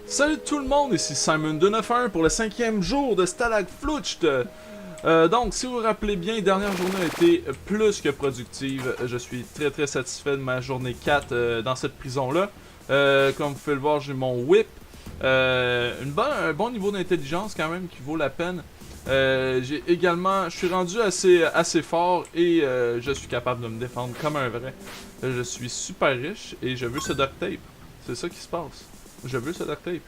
Salut tout le monde, ici Simon291 pour le 5e jour de Stalag Flucht. Donc, si vous vous rappelez bien, la dernière journée a été plus que productive. Je suis très satisfait de ma journée 4 dans cette prison-là. Comme vous pouvez le voir, j'ai mon whip. Un bon niveau d'intelligence quand même qui vaut la peine. J'ai également, je suis rendu assez fort et je suis capable de me défendre comme un vrai. Je suis super riche et je veux ce duct tape. C'est ça qui se passe. Je veux ce duct tape.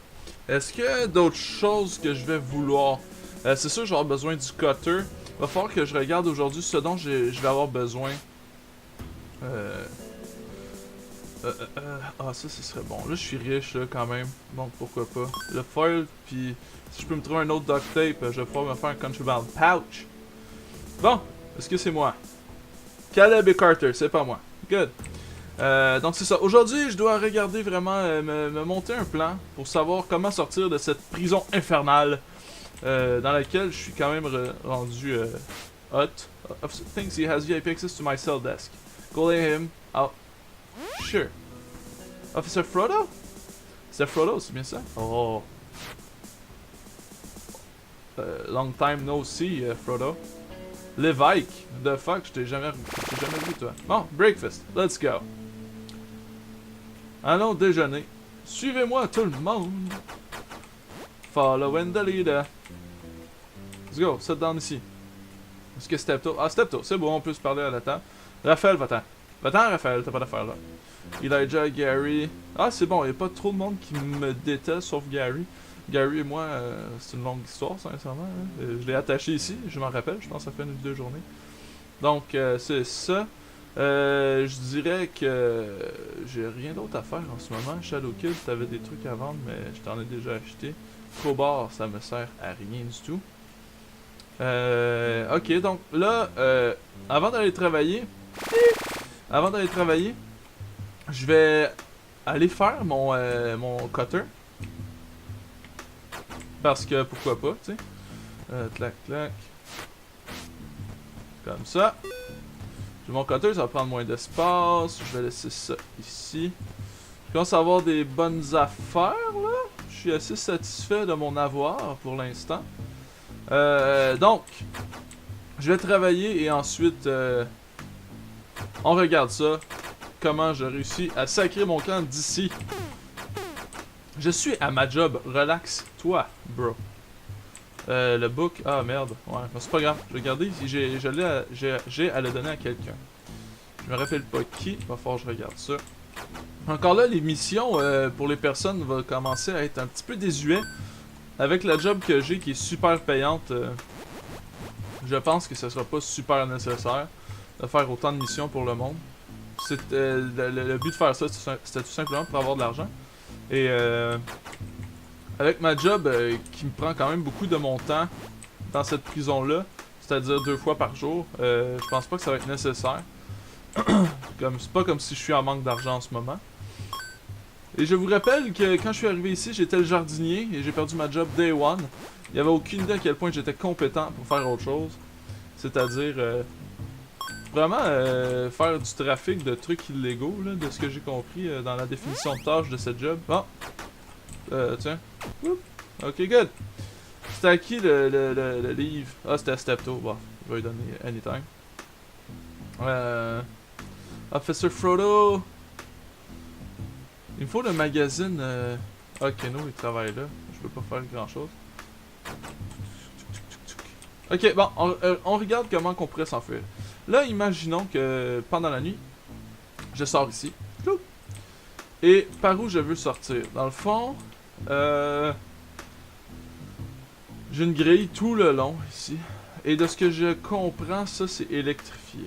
Est-ce qu'il y a d'autres choses que je vais vouloir? C'est sûr, j'aurai besoin du cutter. Va falloir que je regarde aujourd'hui ce dont je vais avoir besoin. Ah, ça, ce serait bon. Là, je suis riche, là, quand même. Donc, pourquoi pas. Le foil, puis si je peux me trouver un autre duct tape, je vais pouvoir me faire un contraband pouch. Bon, est-ce que c'est moi? Caleb et Carter, c'est pas moi. Good. Donc c'est ça. Aujourd'hui, je dois regarder vraiment, me monter un plan pour savoir comment sortir de cette prison infernale dans laquelle je suis quand même rendu hot. Officer thinks he has VIP access to my cell desk. Go lay him out. Sure. Officer Frodo? C'est Frodo, c'est bien ça? Oh. Long time no see, Frodo. L'évêque? The fuck, je t'ai jamais vu, toi. Bon, breakfast. Let's go. Allons déjeuner. Suivez-moi tout le monde. Following the leader. Let's go, sit down ici. Est-ce que Stepto? Ah, Stepto, c'est bon, on peut se parler à la table. Raphaël, va-t'en. Va-t'en, Raphaël, t'as pas d'affaire là. Elijah, Gary. Ah, c'est bon, y a pas trop de monde qui me déteste sauf Gary. Gary et moi, c'est une longue histoire, sincèrement. Hein. Je l'ai attaché ici, je m'en rappelle, je pense que ça fait une ou deux journées. Donc, c'est ça. Je dirais que j'ai rien d'autre à faire en ce moment. Shadowkill, t'avais des trucs à vendre, mais je t'en ai déjà acheté. Crowbar, ça me sert à rien du tout. Ok, donc là, avant d'aller travailler, je vais aller faire mon cutter. Parce que pourquoi pas, tu sais. Clac, clac. Comme ça. J'ai mon cutter, ça va prendre moins d'espace. Je vais laisser ça ici. Je commence à avoir des bonnes affaires, là. Je suis assez satisfait de mon avoir pour l'instant. Donc, je vais travailler et ensuite, on regarde ça. Comment je réussis à sacrer mon camp d'ici. Je suis à ma job. Relax, toi, bro. Le book. Ah merde. Ouais, c'est pas grave. Je vais garder. J'ai à le donner à quelqu'un. Je me rappelle pas qui. Va falloir que je regarde ça. Encore là, les missions pour les personnes vont commencer à être un petit peu désuet. Avec la job que j'ai qui est super payante, je pense que ce sera pas super nécessaire de faire autant de missions pour le monde. Le but de faire ça, c'était tout simplement pour avoir de l'argent. Et avec ma job qui me prend quand même beaucoup de mon temps dans cette prison-là, c'est-à-dire 2 fois par jour, je pense pas que ça va être nécessaire. C'est pas comme si je suis en manque d'argent en ce moment. Et je vous rappelle que quand je suis arrivé ici, j'étais le jardinier et j'ai perdu ma job day one. Il n'y avait aucune idée à quel point j'étais compétent pour faire autre chose. C'est-à-dire vraiment faire du trafic de trucs illégaux, là, de ce que j'ai compris dans la définition de tâche de cette job. Bon. Tiens. Oups. Ok, good. C'était à qui le livre? Ah, c'était à Stepto. Bon, je vais lui donner anytime. Officer Frodo. Il me faut le magazine. Ah, Keno, il travaille là. Je peux pas faire grand chose. Ok, bon, on regarde comment qu'on pourrait s'enfuir. Là, imaginons que pendant la nuit, je sors ici. Et par où je veux sortir? Dans le fond, j'ai une grille tout le long ici. Et de ce que je comprends, ça c'est électrifié.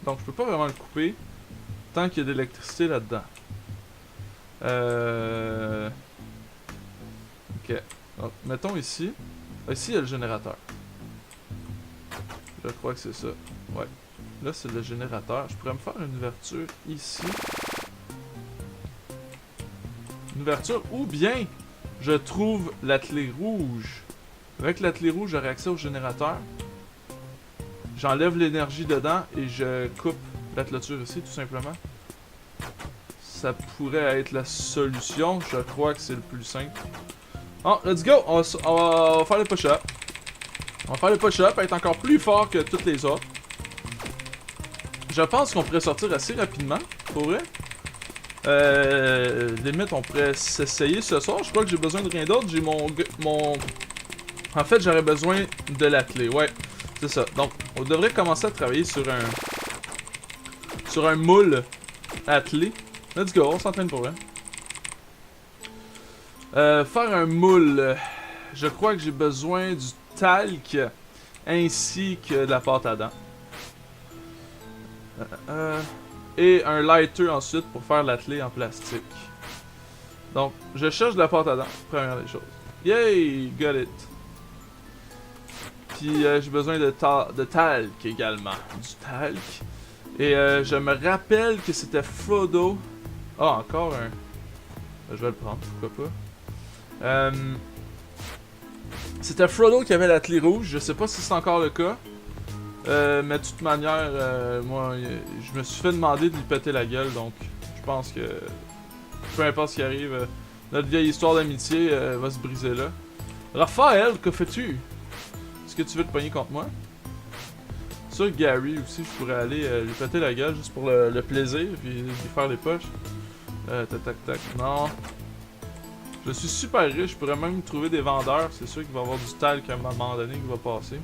Donc je peux pas vraiment le couper tant qu'il y a de l'électricité là-dedans. Ok. Donc, mettons ici. Ici il y a le générateur. Je crois que c'est ça. Ouais. Là c'est le générateur. Je pourrais me faire une ouverture ici. Une ouverture ou bien je trouve la clé rouge. Avec la clé rouge, j'aurai accès au générateur. J'enlève l'énergie dedans et je coupe la clôture ici, tout simplement. ça pourrait être la solution. Je crois que c'est le plus simple. Oh, let's go! On va faire le push-up. On va faire le push-up, être encore plus fort que toutes les autres. Je pense qu'on pourrait sortir assez rapidement, pour vrai. Limite, on pourrait s'essayer ce soir. Je crois que j'ai besoin de rien d'autre. J'ai mon... En fait, j'aurais besoin de la clé. Ouais, c'est ça. Donc, on devrait commencer à travailler sur un moule attelé. Let's go, on s'entraîne pour vrai. Faire un moule. Je crois que j'ai besoin du talc ainsi que de la pâte à dents. Et un lighter ensuite pour faire l'attelé en plastique. Donc, je cherche de la pâte à dents, première des choses. Yay, got it. Puis j'ai besoin de talc également. Du talc. Et je me rappelle que c'était Frodo. Ah, encore un. Je vais le prendre, pourquoi pas. C'était Frodo qui avait l'attelé rouge. Je sais pas si c'est encore le cas. Mais de toute manière, moi, je me suis fait demander de lui péter la gueule. Donc, je pense que peu importe ce qui arrive, notre vieille histoire d'amitié va se briser là. Raphaël, que fais-tu? Est-ce que tu veux te pogner contre moi? Sur Gary aussi, je pourrais aller lui péter la gueule juste pour le plaisir, puis lui faire les poches. Tac tac tac. Non. Je suis super riche, je pourrais même trouver des vendeurs. C'est sûr qu'il va y avoir du talc à un moment donné qui va passer.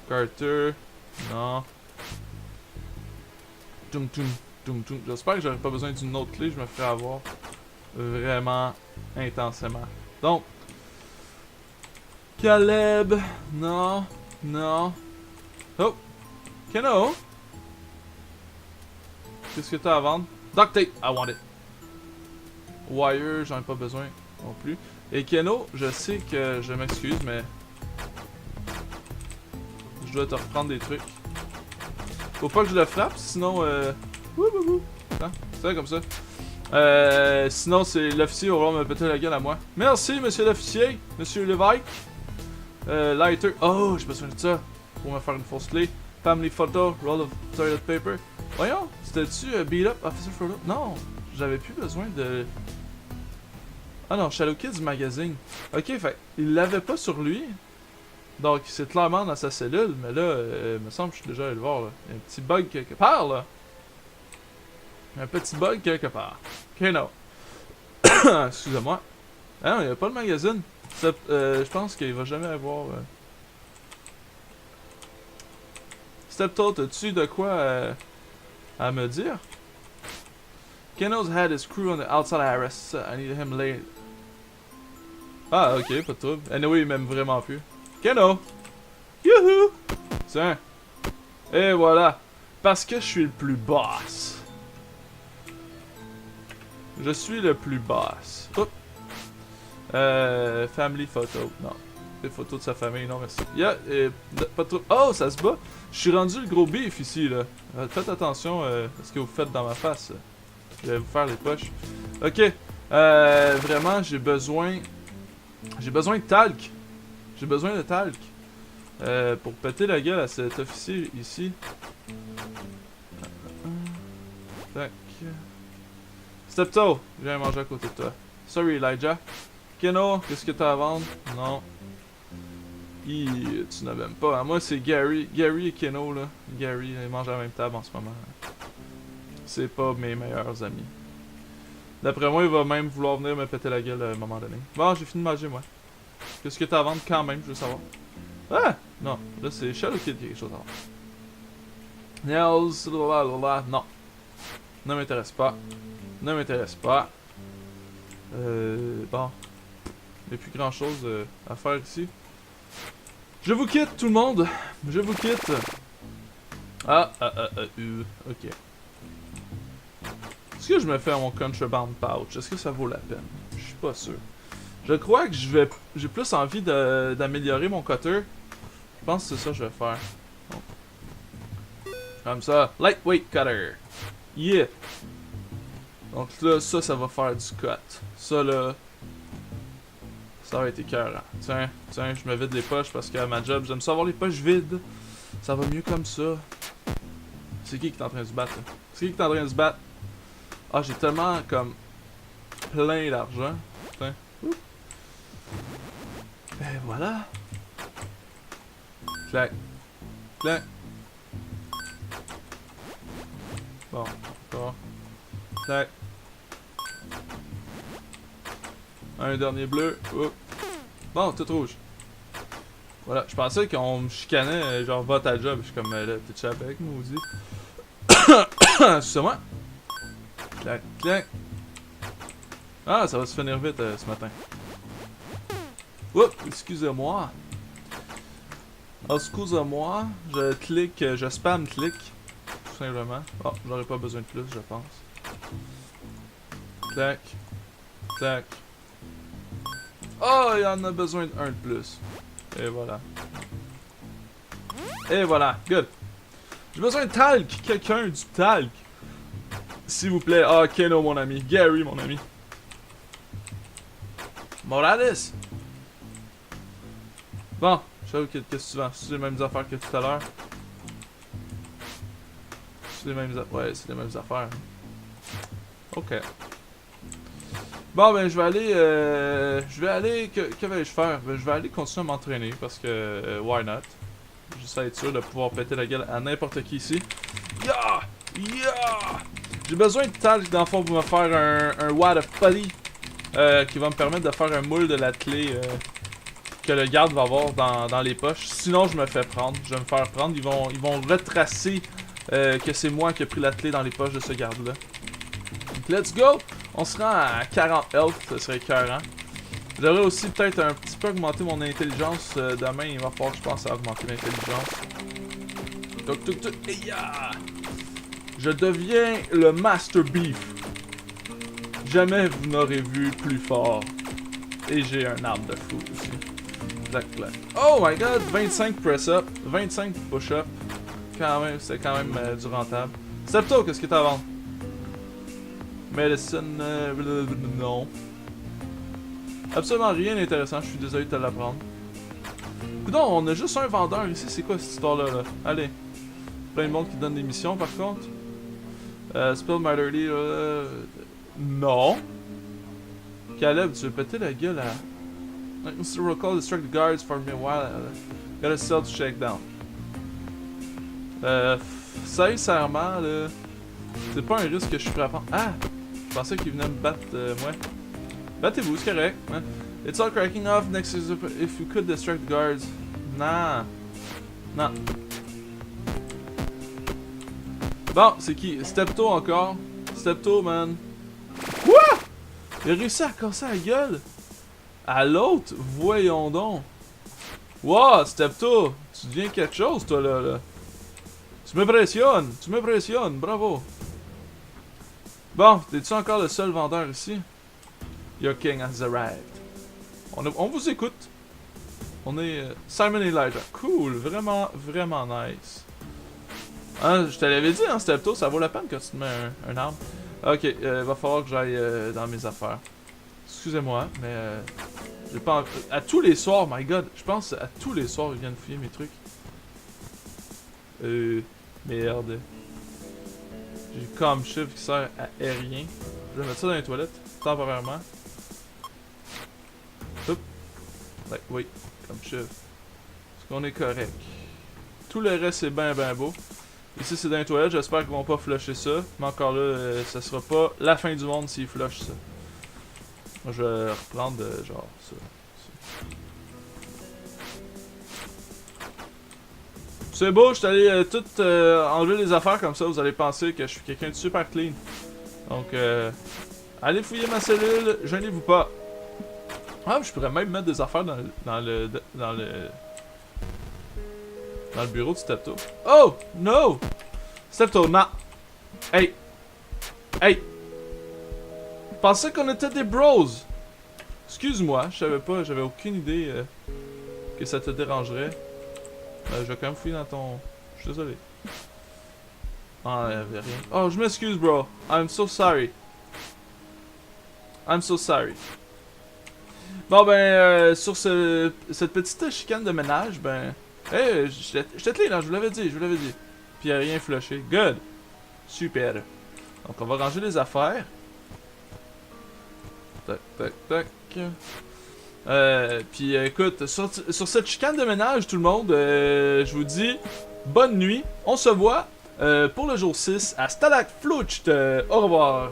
Carter. Non. Tum tum tum tum. J'espère que j'aurai pas besoin d'une autre clé, je me ferai avoir vraiment intensément. Donc. Caleb. Non. Non. Oh. Keno. Qu'est-ce que t'as à vendre? Duct tape. I want it. Wire, j'en ai pas besoin non plus. Et Keno, je sais que je m'excuse, mais je dois te reprendre des trucs. Faut pas que je le frappe, sinon hein? C'est comme ça. Sinon, c'est l'officier va vouloir me péter la gueule à moi. Merci, monsieur l'officier, monsieur l'évêque. Lighter. Oh, j'ai besoin de ça pour me faire une fausse clé. Family photo, roll of toilet paper. Voyons, c'était-tu beat up Officer Frodo? Non, j'avais plus besoin de. Ah non, Shadow Kids magazine. Ok, fait, il l'avait pas sur lui. Donc, c'est clairement dans sa cellule, mais là, il me semble que je suis déjà allé le voir, là. Il y a un petit bug quelque part, là. Un petit bug quelque part. Ok, non. Excusez-moi. Ah non, il n'y a pas le magazine. Je pense qu'il va jamais avoir... Steptoe, as-tu de quoi à me dire? Keno's had his crew on the outside arrest. I need him late. Ah, ok, pas de trouble. Anyway, il m'aime vraiment plus. Keno! Youhou! Tiens. Et voilà. Parce que je suis le plus boss. Je suis le plus boss. Oups. Family photo. Non. Des photos de sa famille, non merci. Pas trop. Oh, ça se bat! Je suis rendu le gros beef ici, là. Faites attention à ce que vous faites dans ma face. Je vais vous faire les poches. Ok. Vraiment, j'ai besoin de talc. J'ai besoin de talc. Pour péter la gueule à cet officier ici. Tac. Steptoe, viens manger à côté de toi. Sorry, Elijah. Keno, qu'est-ce que t'as à vendre? Non. Tu n'as même pas. Moi, c'est Gary. Gary et Keno, là. Gary, ils mangent à la même table en ce moment. C'est pas mes meilleurs amis. D'après moi, il va même vouloir venir me péter la gueule à un moment donné. Bon, j'ai fini de manger, moi. Qu'est-ce que t'as à vendre quand même, je veux savoir. Ah! Non, là, c'est Shadow Kid qui a quelque chose à vendre. Nels, blablabla. Non. Ne m'intéresse pas. Ne m'intéresse pas. Bon. Il n'y a plus grand chose à faire ici. Je vous quitte, tout le monde. Je vous quitte. Ok. Est-ce que je me fais à mon contraband pouch? Est-ce que ça vaut la peine? Je suis pas sûr. Je crois que j'ai plus envie d'améliorer mon cutter. Je pense que c'est ça que je vais faire. Bon. Comme ça. Lightweight cutter. Yeah. Donc là, ça va faire du cut. Ça là, ça va être écœurant. Tiens, je me vide les poches parce qu'à ma job, j'aime ça avoir les poches vides. Ça va mieux comme ça. C'est qui est en train de se battre? C'est qui est en train de se battre? Ah, j'ai tellement, comme, plein d'argent. Putain. Ouh. Et voilà. Clac. Clac. Bon, encore. Clac. Un dernier bleu. Oups. Bon, tout rouge. Voilà, je pensais qu'on me chicanait, genre, va ta job. Je suis comme, là, t'es chat avec moi, maudit. C'est moi. Clac, clac. Ah, ça va se finir vite ce matin. Oups, excusez-moi. Excusez-moi, je clique, je spam clic. Tout simplement. Oh, j'aurais pas besoin de plus, je pense. Clac. Clac. Oh, il y en a besoin d'un de plus. Et voilà. Et voilà, good. J'ai besoin de talc. Quelqu'un du talc. S'il vous plaît. Ah, Keno, mon ami. Gary, mon ami. Morales. Bon, je sais qu'est-ce que tu vends. C'est les mêmes affaires que tout à l'heure. C'est les mêmes affaires. Ouais, c'est les mêmes affaires. Ok. Bon, ben, je vais aller. Que vais-je faire? Ben, je vais aller continuer à m'entraîner parce que. Why not? Juste à être sûr de pouvoir péter la gueule à n'importe qui ici. Yeah! Yeah! J'ai besoin de talc dans le fond pour me faire un wad of putty qui va me permettre de faire un moule de la clé que le garde va avoir dans les poches. Sinon, je me fais prendre. Je vais me faire prendre. Ils vont retracer que c'est moi qui ai pris la clé dans les poches de ce garde-là. Donc, let's go! On se rend à 40 health, ce serait écœurant. J'aurais aussi peut-être un petit peu augmenté mon intelligence. Demain, il va falloir que je pense à augmenter l'intelligence. Toc toc toc. Et yeah! Je deviens le Master Beef. Jamais vous n'aurez vu plus fort. Et j'ai un arme de fou aussi. Clac clac. Oh my god! 25 press-up, 25 push-up. Quand même, c'est quand même du rentable. Septo, qu'est-ce que t'as à vendre? Medicine, non. Absolument rien d'intéressant, je suis désolé de te l'apprendre. Coudon, on a juste un vendeur ici, c'est quoi cette histoire-là? Là? Allez. Plein de monde qui donne des missions par contre. Spill Murderly, non. Caleb, tu veux péter la gueule à... Mr. Recall, distract the guards for me a while. Gotta sell to shakedown. Sincèrement, là... C'est pas un risque que je suis prêt à prendre. Ah! Je pensais qu'il venait me battre, moi. Battez-vous, c'est correct. Hein? It's all cracking off next if you could distract the guards. Nah. Non. Bon, c'est qui? Stepto encore. Stepto, man. Quoi? Il a réussi à casser la gueule? À l'autre? Voyons donc. Wow, Stepto. Tu deviens quelque chose, toi, là. Tu m'impressionnes, bravo. Bon, t'es-tu encore le seul vendeur ici? Your king has arrived. On vous écoute. On est Simon Elijah. Cool, vraiment, vraiment nice. Hein, je te l'avais dit, hein, Stepto, ça vaut la peine que tu te mets un arme. Ok, va falloir que j'aille dans mes affaires. Excusez-moi, mais j'ai pas à tous les soirs, my god, je pense à tous les soirs ils viennent fouiller mes trucs. Merde. J'ai comme chiffre qui sert à rien. Je vais mettre ça dans les toilettes, temporairement. Hop. Ouais, oui, comme chiffre. Est-ce qu'on est correct? Tout le reste c'est ben beau. Ici c'est dans les toilettes, j'espère qu'ils vont pas flusher ça. Mais encore là, ça sera pas la fin du monde s'ils flushent ça. Moi je vais reprendre genre ça. C'est beau, je suis allé tout enlever les affaires comme ça, vous allez penser que je suis quelqu'un de super clean. Donc, allez fouiller ma cellule, gênez-vous pas. Ah, je pourrais même mettre des affaires dans le bureau de Stepto. Oh, no! Stepto, non! Hey! Hey! Je pensais qu'on était des bros! Excuse-moi, je savais pas, j'avais aucune idée que ça te dérangerait. Je vais quand même fouiller dans ton... Je suis désolé. Ah, y'avait rien. Oh, je m'excuse, bro. I'm so sorry. I'm so sorry. Bon, ben, sur cette petite chicane de ménage, ben... Hey, j'étais clean, là, je vous l'avais dit. Puis y'a rien flushé. Good. Super. Donc on va ranger les affaires. Tac, tac, tac. Puis écoute, sur cette chicane de ménage, tout le monde, je vous dis bonne nuit. On se voit pour le jour 6 à Stalag Flucht. Au revoir.